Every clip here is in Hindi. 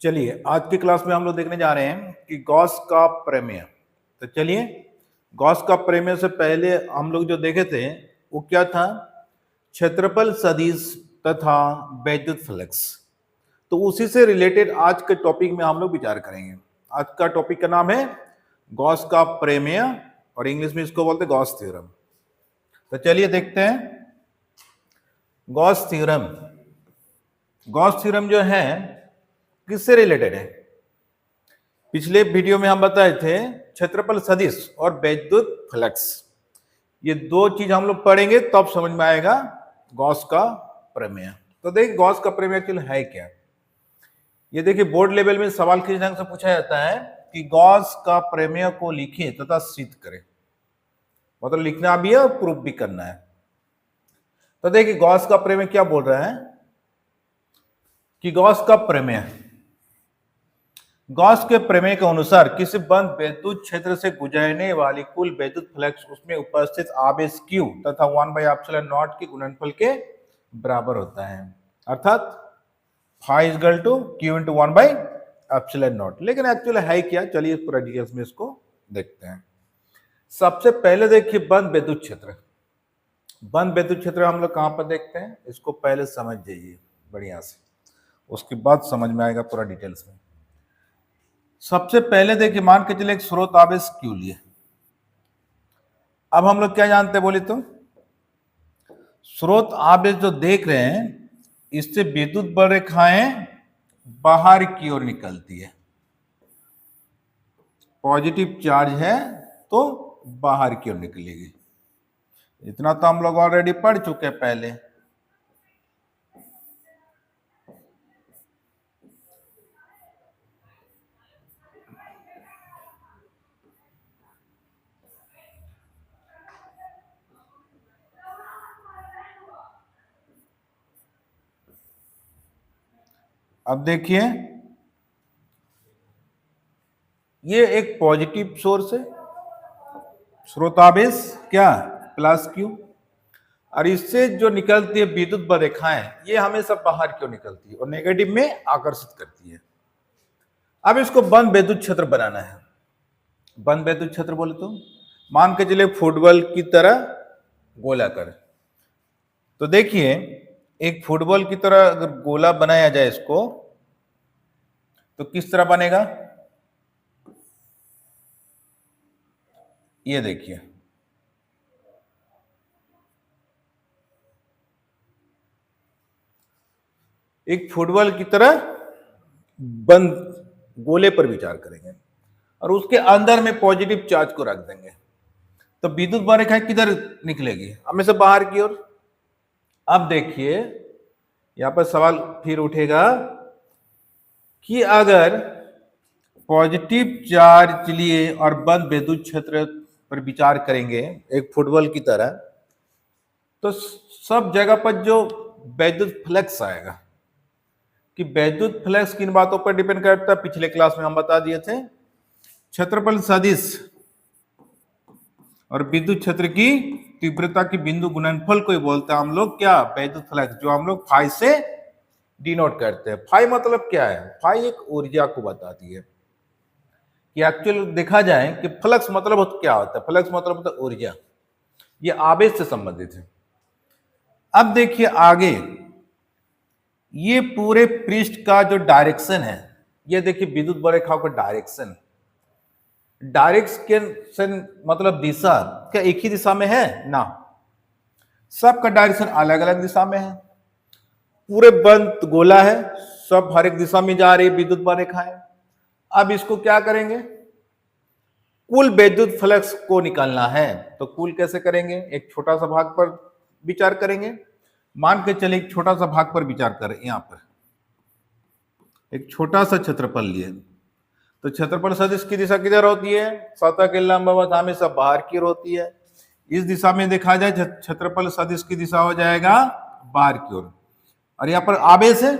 चलिए आज की क्लास में हम लोग देखने जा रहे हैं कि गॉस का प्रमेय। तो चलिए, गॉस का प्रमेय से पहले हम लोग जो देखे थे वो क्या था? क्षेत्रफल सदिश तथा वैद्युत फ्लक्स। तो उसी से रिलेटेड आज के टॉपिक में हम लोग विचार करेंगे। आज का टॉपिक का नाम है गॉस का प्रमेय और इंग्लिश में इसको बोलते हैं गॉस थ्योरम। तो चलिए देखते हैं गॉस थ्योरम। गॉस थ्योरम जो है किससे रिलेटेड है? पिछले वीडियो में हम बताए थे क्षेत्रफल सदिश और वैद्युत फ्लक्स। ये दो चीज हम लोग पढ़ेंगे तब समझ में आएगा गॉस का प्रमेय। तो देखिए गॉस का प्रमेय एक्चुअली है क्या। ये देखिए बोर्ड लेवल में सवाल किस ढंग से पूछा जाता है कि गॉस का प्रमेय को लिखें तथा सिद्ध करें। मतलब लिखना भी है और प्रूफ भी करना है। तो देखिए गॉस का प्रमेय क्या बोल रहा है कि गॉस का प्रमेय, गॉस के प्रमेय के अनुसार किसी बंद वैद्युत क्षेत्र से गुजरने वाली कुल वैद्युत फ्लक्स उसमें उपस्थित आवेश Q तथा 1/ε0 के गुणनफल के बराबर होता है। अर्थात phi equal to Q into 1/ε0। लेकिन एक्चुअली है क्या, चलिए पूरा डिटेल्स में इसको देखते हैं। सबसे पहले देखिए बंद वैद्युत क्षेत्र। बंद वैद्युत क्षेत्र हम लोग कहां पर देखते हैं, इसको पहले समझ जाइए बढ़िया से, उसके बाद समझ में आएगा पूरा डिटेल्स में। सबसे पहले देखिए मान के चले एक स्रोत आवेश Q लिए। अब हम लोग क्या जानते हैं बोले तो, स्रोत आवेश जो देख रहे हैं इससे विद्युत बल रेखाएं बाहर की ओर निकलती है। पॉजिटिव चार्ज है तो बाहर की ओर निकलेगी। इतना तो हम लोग ऑलरेडी पढ़ चुके हैं पहले। अब देखिए ये एक पॉजिटिव सोर्स है, स्रोतावेश क्या प्लस Q, और इससे जो निकलती है विद्युत बल रेखाएं ये हमेशा बाहर क्यों निकलती है और नेगेटिव में आकर्षित करती है। अब इसको बंद वैद्युत क्षेत्र बनाना है। बंद वैद्युत क्षेत्र बोले तो मान के चले फुटबॉल की तरह गोलाकार। तो देखिए एक फुटबॉल की तरह अगर गोला बनाया जाए इसको तो किस तरह बनेगा, ये देखिए एक फुटबॉल की तरह बंद गोले पर विचार करेंगे और उसके अंदर में पॉजिटिव चार्ज को रख देंगे तो विद्युत बल रेखाएं किधर निकलेगी, हमेशा बाहर की ओर। अब देखिए यहां पर सवाल फिर उठेगा कि अगर पॉजिटिव चार्ज लिए और बंद विद्युत क्षेत्र पर विचार करेंगे एक फुटबॉल की तरह, तो सब जगह पर जो वैद्युत फ्लक्स आएगा, कि वैद्युत फ्लक्स किन बातों पर डिपेंड करता है पिछले क्लास में हम बता दिए थे। क्षेत्रफल सदिश और विद्युत क्षेत्र की तीव्रता की बिंदु गुणनफल को ही बोलते हैं हम लोग क्या, वैद्युत फ्लक्स, जो हम लोग फाई से डिनोट करते हैं। फाई मतलब क्या है, फाई एक ऊर्जा को बताती है कि एक्चुअल देखा जाए कि फ्लक्स मतलब क्या होता है, फ्लक्स मतलब होता है ऊर्जा। ये आवेश से संबंधित है। अब देखिए आगे ये पूरे पृष्ठ का जो डायरेक्शन है, ये देखिए विद्युत बल रेखाओं का डायरेक्शन। डायरेक्शन मतलब दिशा, क्या एक ही दिशा में है ना, सबका डायरेक्शन अलग अलग दिशा में है। पूरे बंद गोला है, सब हर एक दिशा में जा रही है विद्युत बल रेखाएं। अब इसको क्या करेंगे, कुल विद्युत फ्लक्स को निकालना है। तो कुल कैसे करेंगे, एक छोटा सा भाग पर विचार करेंगे। मान के चले एक छोटा सा भाग पर विचार करें, यहां पर एक छोटा सा क्षेत्रफल लिए तो क्षेत्रफल सदिश की दिशा किधर होती है, सतह के लंबवत हमेशा बाहर की ओर होती है। इस दिशा में देखा जाए क्षेत्रफल सदिश की दिशा हो जाएगा बाहर की ओर। और यहाँ पर आवेश है,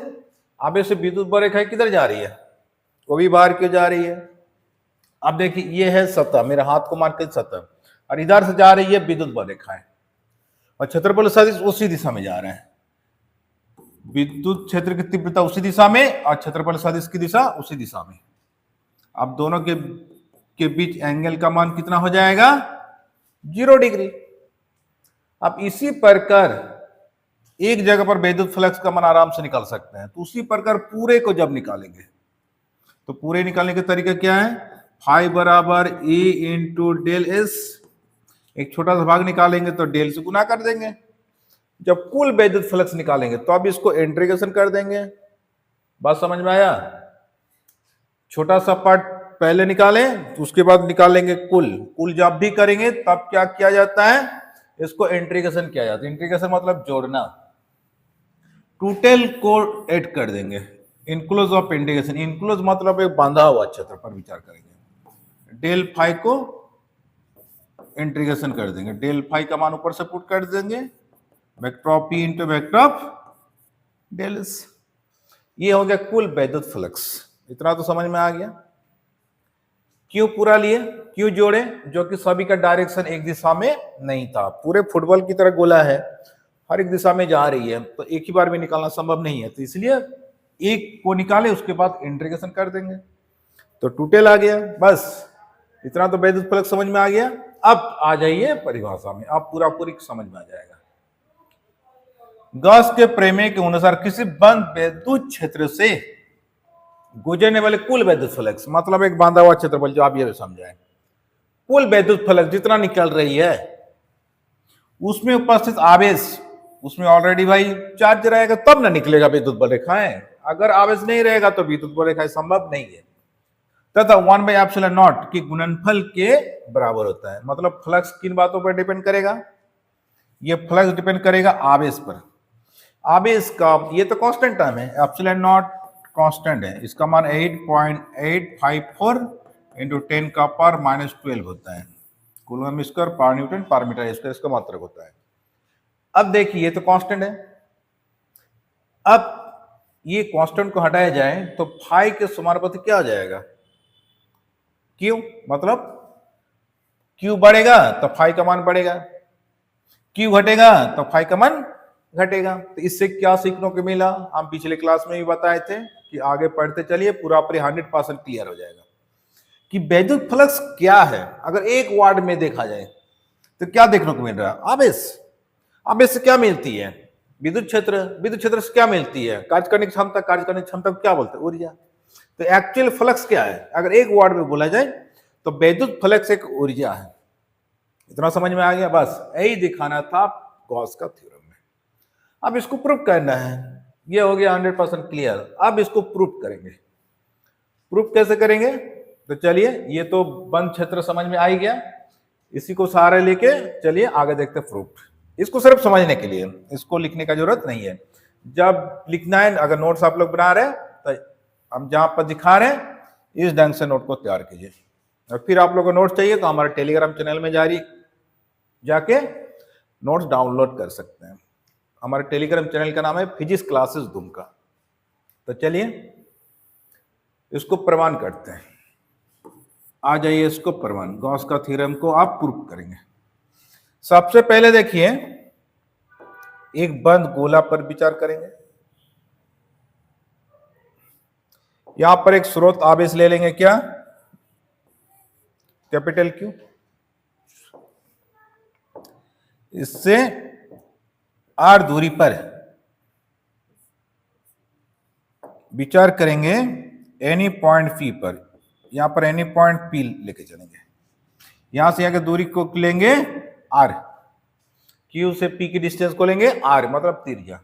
आवेश से विद्युत बल रेखाएं किधर जा रही है, वो भी बाहर की ओर जा रही है। अब देखिए ये है सतह, मेरे हाथ को मार के सतह, और इधर से जा रही है विद्युत बल रेखाएं और क्षेत्रफल सदिश उसी दिशा में जा रहे हैं। विद्युत क्षेत्र की तीव्रता उसी दिशा में और क्षेत्रफल सदिश की दिशा उसी दिशा में। अब दोनों के बीच एंगल का मान कितना हो जाएगा? 0 डिग्री। अब इसी प्रकार एक जगह पर विद्युत फ्लक्स का मान आराम से निकाल सकते हैं, तो उसी प्रकार पूरे को जब निकालेंगे तो पूरे निकालने का तरीका क्या है? फाई बराबर ए इंटू डेल एस, एक छोटा सा भाग निकालेंगे तो डेल से गुना कर देंगे। जब कुल विद्युत फ्लक्स निकालेंगे तो अब इसको इंटीग्रेशन कर देंगे। बात समझ में आया? छोटा सा पार्ट पहले निकालें तो उसके बाद निकालेंगे कुल जब भी करेंगे तब क्या किया जाता है? इसको इंटीग्रेशन किया जाता है। इंटीग्रेशन मतलब जोड़ना। टोटल को ऐड कर देंगे। इनक्लोज ऑफ इंटीग्रेशन, इनक्लोज मतलब एक बांधा हुआ क्षेत्र पर विचार करेंगे। डेल फाई को इंटीग्रेशन कर देंगे, डेल फाई का मान ऊपर से पुट कर देंगे, vector of P into vector of del S. ये हो गया कुल विद्युत फ्लक्स। इतना तो समझ में आ गया। क्यों पूरा लिए, क्यों जोड़े? जो कि सभी का डायरेक्शन एक दिशा में नहीं था, पूरे फुटबॉल की तरह गोला है, हर एक दिशा में जा रही है, तो एक ही बार में निकालना संभव नहीं है, तो इसलिए एक को निकाले उसके बाद इंटीग्रेशन कर देंगे तो टोटल आ गया। बस इतना तो विद्युत फ्लक्स समझ में आ गया। अब आ जाइए परिभाषा में, अब पूरा पूरी समझ में आ जाएगा। गॉस के प्रमेय के अनुसार किसी बंद विद्युत क्षेत्र से गुजरने वाले कुल विद्युत फ्लक्स, मतलब एक बांधा हुआ क्षेत्रफल, जो आप ये समझाएं, कुल विद्युत फ्लक्स जितना निकल रही है उसमें उपस्थित आवेश, उसमें ऑलरेडी भाई चार्ज रहेगा तब ना निकलेगा विद्युत बल रेखाएं। अगर आवेश नहीं रहेगा तो विद्युत बल रेखाएं संभव नहीं है। तथा 1/ε0 की गुणनफल के बराबर होता है। मतलब फ्लक्स किन बातों पर डिपेंड करेगा? ये फ्लक्स डिपेंड करेगा आवेश पर। आवेश का ये तो कांस्टेंट टर्म है, ε0 कांस्टेंट है, इसका मान 8.854 इंटू 10 का पावर -12 होता है। कूलम स्क्वायर पर न्यूटन पर मीटर स्क्वायर इसका मात्रक होता है। अब देखिए ये तो कांस्टेंट है। अब ये कांस्टेंट को हटाया जाए तो फाई के समानुपाती क्या हो जाएगा? क्यू। मतलब क्यू बढ़ेगा तो फाई का मान बढ़ेगा, क्यू घटेगा तो फाई का मान घटेगा। तो इससे क्या सीखने को मिला? हम पिछले क्लास में भी बताए थे कि आगे पढ़ते चलिए, पूरा पूरी 100% क्लियर हो जाएगा कि विद्युत फ्लक्स क्या है। अगर एक वार्ड में देखा जाए तो क्या देखने को मिल रहा है? आवेश। आवेश से क्या मिलती है? विद्युत क्षेत्र। विद्युत क्षेत्र से क्या मिलती है? कार्य करने की क्षमता। कार्य करने की क्षमता को क्या बोलते हैं? ऊर्जा। तो एक्चुअल फ्लक्स क्या है अगर एक वर्ड में बोला जाए तो विद्युत फ्लक्स एक ऊर्जा है। इतना समझ में आ गया? बस यही दिखाना था गॉस का थ्योरम में। अब इसको प्रूफ करना है। ये हो गया 100% क्लियर। अब इसको प्रूफ करेंगे। प्रूफ कैसे करेंगे? तो चलिए, ये तो बंद क्षेत्र समझ में आ ही गया, इसी को सहारा लेके चलिए आगे देखते हैं प्रूफ। इसको सिर्फ समझने के लिए, इसको लिखने का जरूरत नहीं है। जब लिखना है, अगर नोट्स आप लोग बना रहे हैं तो हम जहां पर दिखा रहे हैं इस ढंग से नोट को तैयार कीजिए। और फिर आप लोगों को नोट्स चाहिए तो हमारे टेलीग्राम चैनल में जाके नोट्स डाउनलोड कर सकते हैं। हमारे टेलीग्राम चैनल का नाम है फिजिक्स क्लासेस दुमका। तो चलिए इसको प्रमाण करते हैं। आ जाइए इसको प्रमाण, गॉस का थ्योरम को आप प्रूफ करेंगे। सबसे पहले देखिए, एक बंद गोला पर विचार करेंगे। यहां पर एक स्रोत आवेश ले लेंगे, क्या? Capital Q. इससे आर दूरी पर विचार करेंगे एनी पॉइंट पी पर। यहां पर एनी पॉइंट पी लेके चलेंगे। यहां से यहां की दूरी को लेंगे आर, क्यू से पी की डिस्टेंस को लेंगे आर, मतलब त्रिज्या।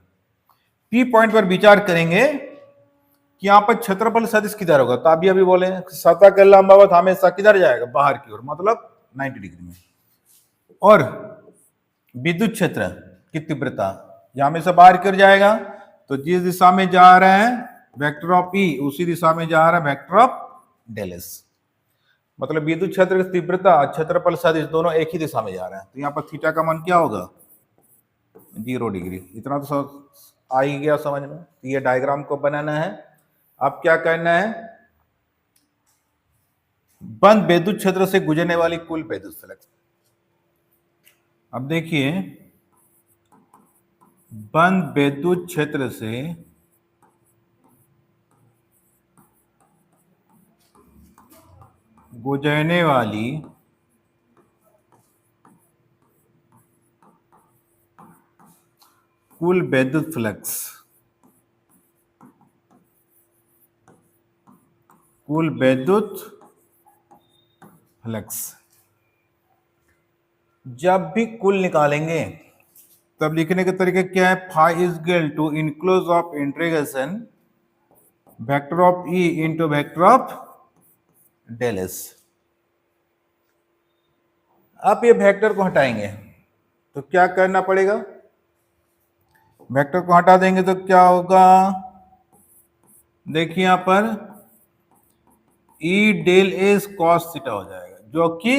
पी पॉइंट पर विचार करेंगे कि यहां पर क्षेत्रफल सदिश किधर होगा। तो अभी बोले सतह का लंबावत हमेशा किधर जाएगा? बाहर की ओर, मतलब 90 डिग्री में। और विद्युत क्षेत्र की तीव्रता यहां हमेशा बाहर की ओर जाएगा, तो जिस दिशा में जा रहे हैं वेक्टर ऑफ ई, उसी दिशा में जा रहा है वेक्टर ऑफ डेल एस। मतलब विद्युत क्षेत्र की तीव्रता और क्षेत्रफल सदिश दोनों एक ही दिशा में जा रहे हैं। तो यहाँ पर थीटा का मान क्या होगा? 0 डिग्री। इतना तो आ ही गया समझ में। ये डायग्राम को बनाना है। अब क्या करना है? बंद विद्युत क्षेत्र से गुजरने वाली कुल विद्युत फ्लक्स। अब देखिए, बंद विद्युत क्षेत्र से गुजरने वाली कुल विद्युत फ्लक्स, कुल विद्युत फ्लक्स। जब भी कुल निकालेंगे तब लिखने का तरीका क्या है? Phi is equal to enclose of integration vector of E into vector of del S. आप ये वेक्टर को हटाएंगे तो क्या करना पड़ेगा? वेक्टर को हटा देंगे तो क्या होगा? देखिए यहां पर E del S cos theta हो जाएगा, जो कि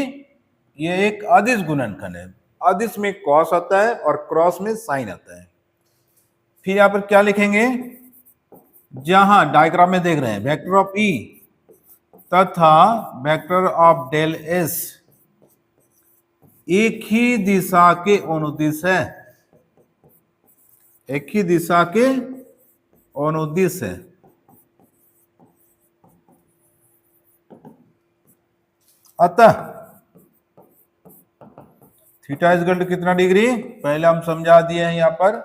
ये एक अदिश गुणनखंड है। अदिश में कॉस आता है और क्रॉस में साइन आता है। फिर यहां पर क्या लिखेंगे? जहां डायग्राम में देख रहे हैं वेक्टर ऑफ ई तथा वेक्टर ऑफ डेल एस एक ही दिशा के अनुदिश है, एक ही दिशा के अनुदिश है। अतः थीटा इज इक्वल टू कितना डिग्री? पहले हम समझा दिए हैं यहां पर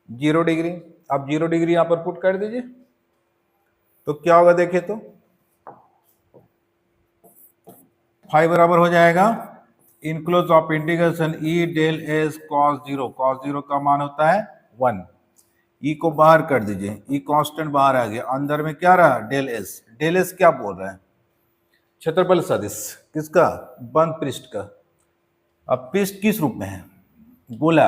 0 डिग्री। अब 0 डिग्री यहां पर पुट कर दीजिए तो क्या होगा? देखिए तो फाई बराबर हो जाएगा enclose of integration E del S cos 0। Cos 0 का मान होता है 1। ई को बाहर कर दीजिए, ई कांस्टेंट बाहर आ गया, अंदर में क्या रहा? Del S. डेल एस क्या बोल रहा है? क्षेत्रफल सदिश किसका? बंद पृष्ठ का। अब पृष्ठ किस रूप में है? गोला,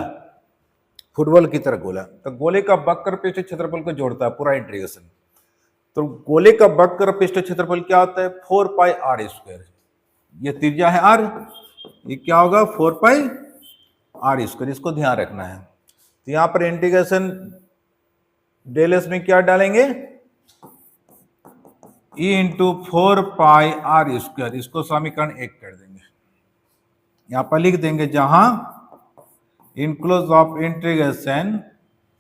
फुटबॉल की तरह गोला। तो गोले का वक्र पृष्ठ क्षेत्रफल को जोड़ता है पूरा इंटीग्रेशन। तो गोले का वक्र पृष्ठ क्षेत्रफल क्या होता है? 4 पाई आर स्क्वायर। ये त्रिज्या है आर, ये क्या होगा? 4 पाई आर स्क्वायर। इसको ध्यान रखना है। तो यहां पर इंटीग्रेशन डेल एस में क्या डालेंगे? E into 4 pi R square. इसको समीकरण 1 कर देंगे। यहां पर लिख देंगे जहां enclose of integration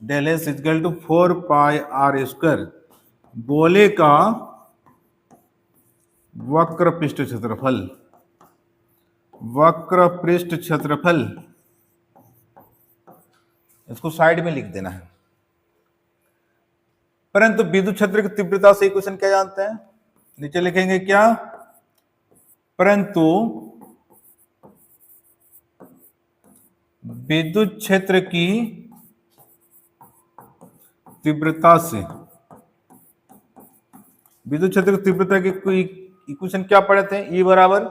del S equal to 4 pi R square गोले का वक्र पृष्ठ क्षेत्रफल, वक्र पृष्ठ क्षेत्रफल, इसको साइड में लिख देना है। परंतु विद्युत क्षेत्र की तीव्रता से इक्वेशन क्या जानते हैं? नीचे लिखेंगे क्या? परंतु विद्युत क्षेत्र की तीव्रता से, विद्युत क्षेत्र की तीव्रता की कोई इक्वेशन क्या पढ़े थे? ई बराबर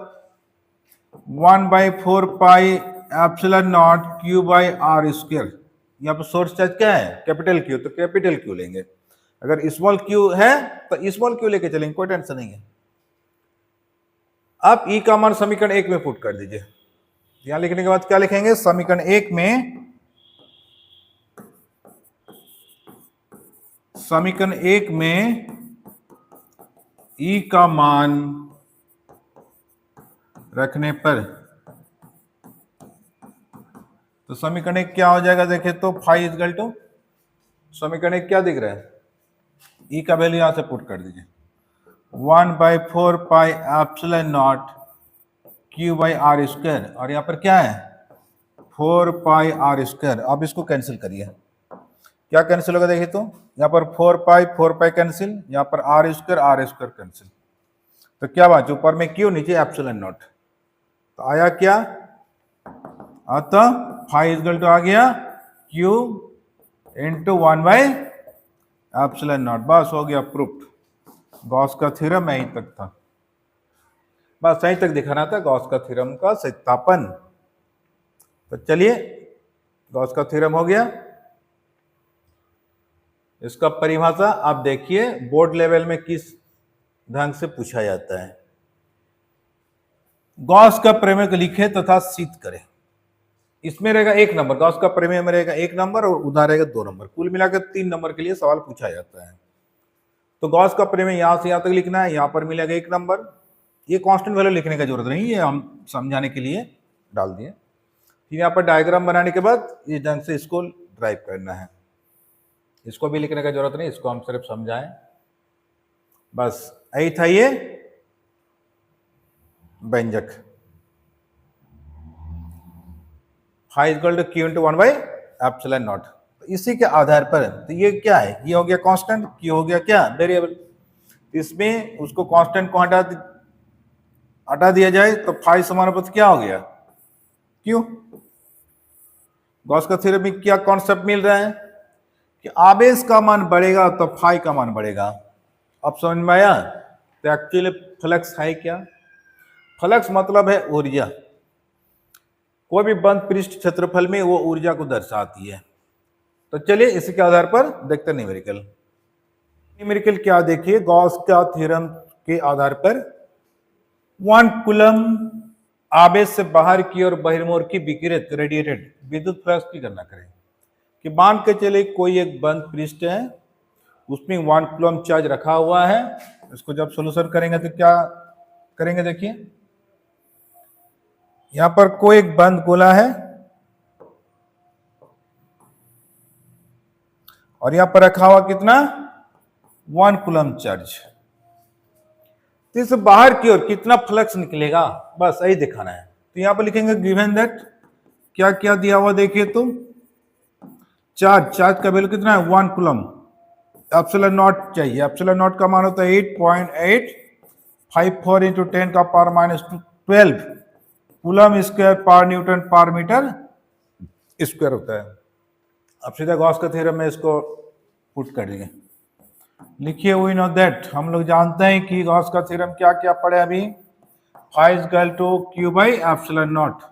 1/4 pi epsilon nought Q by R square. यहाँ पर सोर्स चार्ज क्या है? Capital Q. तो कैपिटल क्यू लेंगे। अगर स्मॉल क्यू है तो स्मॉल क्यू लेके चलेंगे, कोई टेंशन नहीं है। आप ई का मान समीकरण 1 में पुट कर दीजिए। यहां लिखने के बाद क्या लिखेंगे? समीकरण 1 में, समीकरण 1 में ई का मान रखने पर तो समीकरण 1 क्या हो जाएगा? देखें तो फाई इज इक्वल टू, समीकरण 1 क्या दिख रहा है? ई का वैल्यू यहां से पुट कर दीजिए 1/4 pi epsilon nought Q by R square, और यहाँ पर क्या है? 4 पाई आर स्क्वायर। अब इसको कैंसिल करिए, क्या कैंसिल होगा? देखिए तो यहाँ पर 4 पाई कैंसिल, यहाँ पर आर स्क्वायर कैंसिल। तो क्या बात? ऊपर में क्यू, नीचे एप्सिलॉन नॉट। तो आया क्या? अतः फाई इज इक्वल टू आ गया क्यू इंटू 1/एप्सिलॉन नॉट। बस हो गया प्रूफ। गॉस का थ्योरम यहीं तक था, बस यहीं तक दिखाना था गॉस का थ्योरम का सत्यापन। तो चलिए, गॉस का थ्योरम हो गया। इसका परिभाषा आप देखिए बोर्ड लेवल में किस ढंग से पूछा जाता है। गॉस का प्रमेय को लिखे तथा सिद्ध करें। इसमें रहेगा 1 नंबर, गॉस का प्रमेय में रहेगा 1 नंबर और उधर रहेगा 2 नंबर। कुल मिलाकर 3 नंबर के लिए सवाल पूछा जाता है। तो गॉस का प्रमेय यहां से यहां तक लिखना है, यहां पर मिलेगा 1 नंबर। ये कांस्टेंट वैल्यू लिखने की जरूरत नहीं है, हम समझाने के लिए डाल दिए। फिर यहाँ पर डायग्राम बनाने के बाद इस ढंग से इसको ड्राइव करना है। इसको भी लिखने का जरूरत नहीं, इसको हम सिर्फ समझाएं बस। यही था ये व्यंजक phi equal to Q into 1/ε0। इसी के आधार पर तो ये क्या है, ये हो गया कांस्टेंट, क्यू हो गया क्या वेरिएबल। इसमें उसको कांस्टेंट को हटा दिया जाए तो फाई समानुपात क्या हो गया क्यू। गॉस का थ्योरम में क्या कॉन्सेप्ट मिल रहा है कि आवेश का मान बढ़ेगा तो फाई का मान बढ़ेगा। अब समझ में आया। तो एक्चुअली फ्लक्स है क्या, फ्लक्स मतलब है ऊर्जा। कोई भी बंद पृष्ठ क्षेत्रफल में वो ऊर्जा को दर्शाती है। तो चलिए इसी के आधार पर देखते हैं न्यूमेरिकल। न्यूमेरिकल क्या देखिए, गॉस का थ्योरम के आधार पर 1 कूलम आवेश से बाहर की और बहिर्मुख की विकिरित रेडिएटेड विद्युत फ्लक्स की गणना करें। कि मान के चले कोई एक बंद पृष्ठ है, उसमें 1 कूलम चार्ज रखा हुआ है। इसको जब सोल्यूशन करेंगे तो क्या करेंगे, देखिए यहां पर कोई एक बंद गोला है और यहां पर रखा हुआ कितना 1 कूलम चार्ज। तो इस बाहर की ओर कितना फ्लक्स निकलेगा, बस यही दिखाना है। तो यहां पर लिखेंगे गिवन दैट क्या क्या दिया हुआ देखिए तो चार्ज का वैल्यू कितना है 1 कूलम। एप्सिलॉन नॉट चाहिए, एप्सिलॉन नॉट का मान होता है 8.854 इंटू 10 का पावर माइनस 12 कूलम स्क्वायर पर न्यूटन पर मीटर स्क्वायर होता है। अब सीधा गॉस का थ्योरम में इसको पुट कर दिए। लिखिए वी नो दैट, हम लोग जानते हैं कि गॉस का थ्योरम क्या क्या पढ़े अभी। Phi is equal to Q by epsilon nought.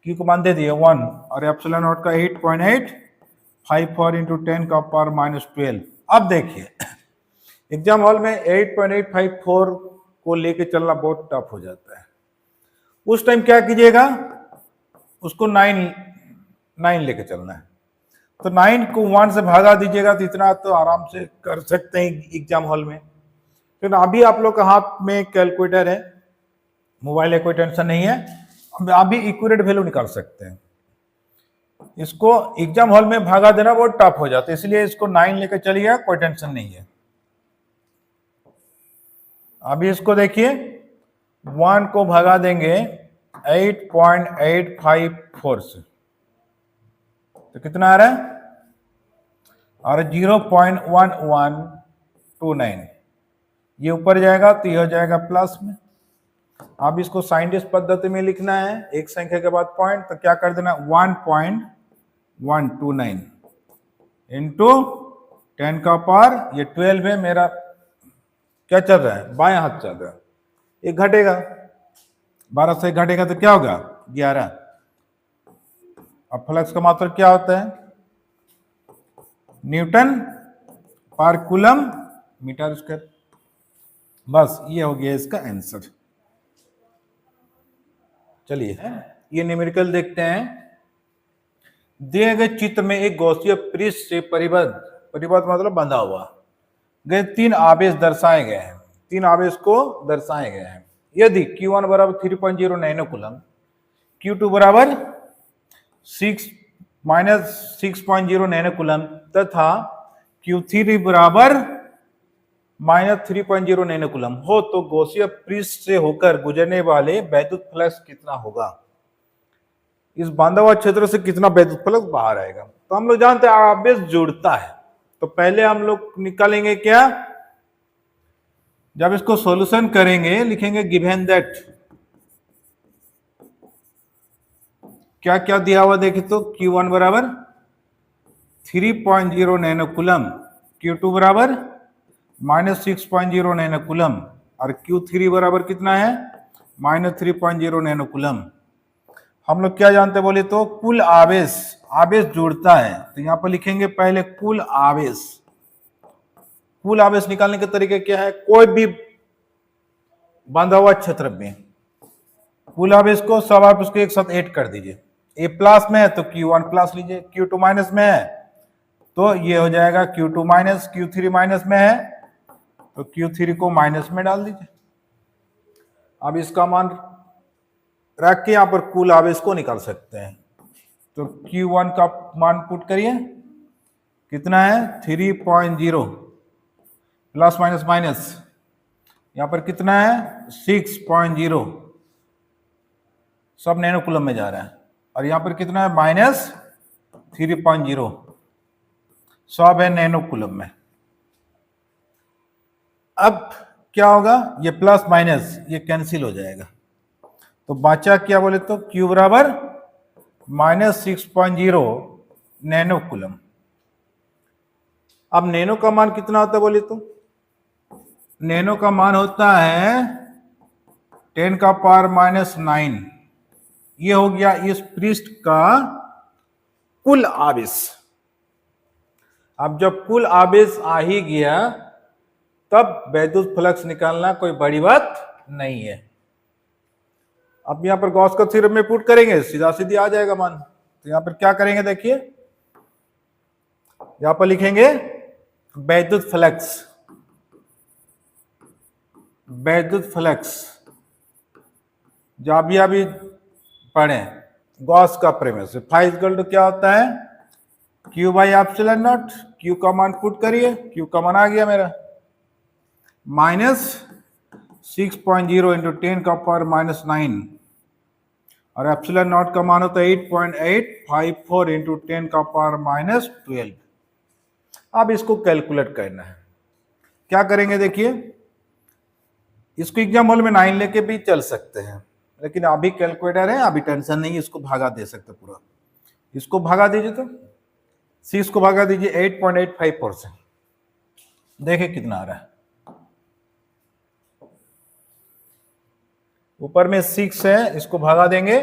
क्यू को मान दे दिए 1 और एप्सिलॉन नॉट का 8.854 इंटू 10 का पावर माइनस 12। अब देखिए एग्जाम हॉल में 8.854 को लेके चलना बहुत टफ हो जाता है। उस टाइम क्या कीजिएगा, उसको 9 लेके चलना है। तो 9 को 1 से भागा दीजिएगा तो इतना तो आराम से कर सकते हैं एग्जाम हॉल में। फिर अभी आप लोग का हाथ में कैलकुलेटर है, मोबाइल है, कोई टेंशन नहीं है, आप भी एक्यूरेट वैल्यू निकाल सकते हैं। इसको एग्जाम हॉल में भागा देना बहुत टफ हो जाता है, इसलिए इसको 9 लेकर चलिए, कोई टेंशन नहीं है। अभी इसको देखिए 1 को भगा देंगे 8.854 से तो कितना आ रहा है, और 0.1129 ये ऊपर जाएगा तो ये हो जाएगा प्लस में। अब इसको साइंटिस्ट पद्धति में लिखना है, एक संख्या के बाद पॉइंट, तो क्या कर देना 1.129 इंटू 10 का पावर, ये 12 है मेरा, क्या चल रहा है बाएं हाथ चल रहा है, एक घटेगा 12 से घटेगा तो क्या होगा 11। अब फ्लक्स का मात्रा क्या होता है न्यूटन पर कूलम मीटर स्क्वायर। बस ये हो गया इसका आंसर। चलिए ये न्यूमेरिकल देखते हैं। दिए गए चित्र में एक गॉसीय पृष्ठ से परिबद्ध मतलब बंधा हुआ गए 3 आवेश दर्शाए गए हैं। 3 आवेश को दर्शाए गए हैं। यदि Q1 बराबर 3.0 नैनो कूलम, Q2 बराबर 6.0 नैनो कूलम तथा Q3 बराबर -3.0 नैनो कूलम हो तो गॉसीय पृष्ठ से होकर गुजरने वाले वैद्युत फ्लक्स कितना होगा। इस बांधा हुआ क्षेत्र से कितना वैद्युत फ्लक्स बाहर आएगा। तो हम लोग जानते हैं आवेश जुड़ता है, तो पहले हम लोग निकालेंगे क्या, जब इसको सॉल्यूशन करेंगे लिखेंगे गिवन दैट क्या क्या दिया हुआ देखिए तो Q1 बराबर 3.0 नैनो कूलम, Q2 बराबर -6.0 नैनो कूलम और Q3 बराबर कितना है -3.0 नैनो कूलम। हम लोग क्या जानते हैं बोले तो कुल आवेश जुड़ता है, तो यहां पर लिखेंगे पहले कुल आवेश। कुल आवेश निकालने के तरीके क्या है, कोई भी बांधा हुआ क्षेत्र में कुल आवेश को सब आप उसको एक साथ ऐड कर दीजिए। ए प्लस में है तो Q1 प्लस लीजिए, Q2 माइनस में है तो ये हो जाएगा Q2 माइनस, Q3 माइनस में है तो Q3 को माइनस में डाल दीजिए। अब इसका मान रख के यहां पर कुल आवेश को निकाल सकते हैं। तो Q1 का मान पुट करिए, कितना है 3.0 प्लस माइनस माइनस, यहां पर कितना है 6.0, सब नैनो कूलम में जा रहा है, और यहां पर कितना है माइनस 3.0, सब है नैनो कूलम में। अब क्या होगा, ये प्लस माइनस ये कैंसिल हो जाएगा, तो बचा क्या बोले तो Q बराबर माइनस 6.0 नैनो कूलम। अब नैनो का मान कितना होता है बोले तो, नैनो का मान होता है 10 का पावर माइनस 9। ये हो गया इस पृष्ठ का कुल आवेश। अब जब कुल आवेश आ ही गया तब वैद्युत फ्लक्स निकालना कोई बड़ी बात नहीं है। अब यहां पर गॉस का थ्योरम में पुट करेंगे, सीधा सीधी आ जाएगा मान। तो यहां पर क्या करेंगे देखिए, यहां पर लिखेंगे वैद्युत फ्लक्स, वैद्युत फ्लक्स जो अभी पढ़े गॉस का प्रमेय से, फाइव इक्वल टू क्या होता है Q by epsilon not. Q का मान पुट करिए, Q का मान आ गया मेरा माइनस 6.0 इंटू 10 का पावर माइनस 9, और एप्सिलॉन नॉट का मान होता है 8.854 इंटू 10 का पावर माइनस 12। अब इसको कैलकुलेट करना है, क्या करेंगे देखिए, इसको एग्जाम हॉल में 9 लेके भी चल सकते हैं, लेकिन अभी कैलकुलेटर है, अभी टेंशन नहीं, इसको भागा दे सकते पूरा। इसको भागा दीजिए, तो 6 को भागा दीजिए 8.854 से, देखिए कितना आ रहा है। ऊपर में 6 है, इसको भागा देंगे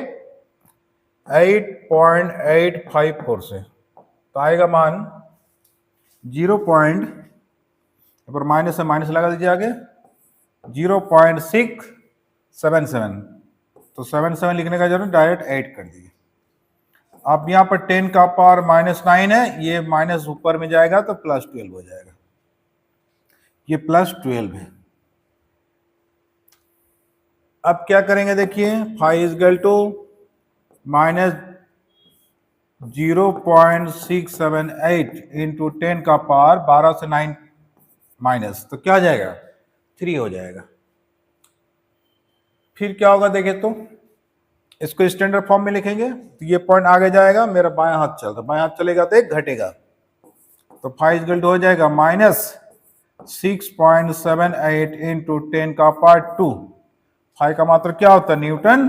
8.854 से, तो आएगा मान 0. पर माइनस है, माइनस लगा दीजिए आगे 0.677, तो 77 लिखने का जरूरत, डायरेक्ट 8 कर दीजिए। अब यहां पर 10 का पावर माइनस 9 है, ये माइनस ऊपर में जाएगा तो प्लस 12 हो जाएगा, ये प्लस 12 है। अब क्या करेंगे देखिए, 5 is equal to minus 0.678 into 10 का पावर 12 से 9 माइनस, तो क्या जाएगा 3 हो जाएगा। फिर क्या होगा देखिए, तो इसको स्टैंडर्ड फॉर्म में लिखेंगे, तो ये पॉइंट आगे जाएगा, मेरा बायां हाथ चलता, बायां हाथ चलेगा तो एक घटेगा, तो 5 इज इक्वल टू हो जाएगा माइनस 6.78 इंटू 10 का पावर 2। 5 का मात्रा क्या होता है न्यूटन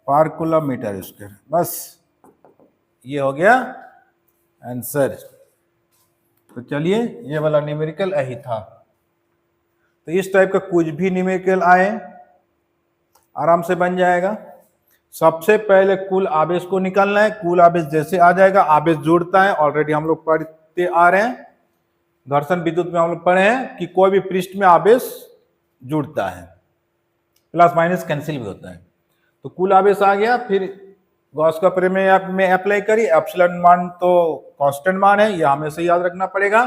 पर कूलम मीटर स्क्वायर। बस ये हो गया आंसर। तो चलिए, ये वाला न्यूमेरिकल यही था। तो इस टाइप का कुछ भी न्यूमेरिकल आए आराम से बन जाएगा। सबसे पहले कुल आवेश को निकालना है, कुल आवेश जैसे आ जाएगा, आवेश जुड़ता है, ऑलरेडी हम लोग पढ़ते आ रहे हैं, घर्षण विद्युत में हम लोग पढ़े हैं कि कोई भी पृष्ठ में आवेश जुड़ता है, प्लस माइनस कैंसिल भी होता है। तो कुल आवेश आ गया, फिर गॉस का प्रमेय में अप्लाई करिए। एप्सिलॉन मान तो कांस्टेंट मान है, यह हमेशा याद रखना पड़ेगा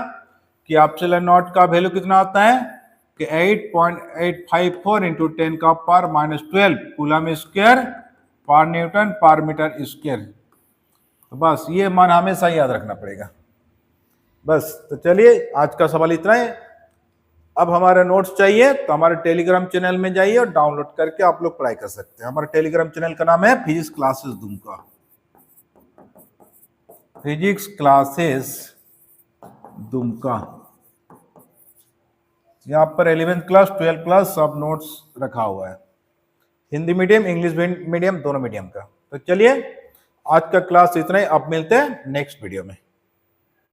कि एप्सिलॉन नॉट का वैल्यू कितना होता है कि 8.854 इंटू 10 का पावर माइनस 12 कूलम स्क्वायर पर न्यूटन पर मीटर स्क्वायर। तो बस ये मान हमेशा याद रखना पड़ेगा। बस, तो चलिए आज का सवाल इतना है। अब हमारे नोट्स चाहिए तो हमारे टेलीग्राम चैनल में जाइए और डाउनलोड करके आप लोग पढ़ाई कर सकते हैं। हमारे टेलीग्राम चैनल का नाम है physics classes Dumka, physics classes Dumka. यहाँ पर 11th क्लास 12th क्लास सब नोट्स रखा हुआ है, हिंदी मीडियम इंग्लिश मीडियम दोनों मीडियम का। तो चलिए आज का क्लास इतना ही, अब मिलते हैं नेक्स्ट वीडियो में।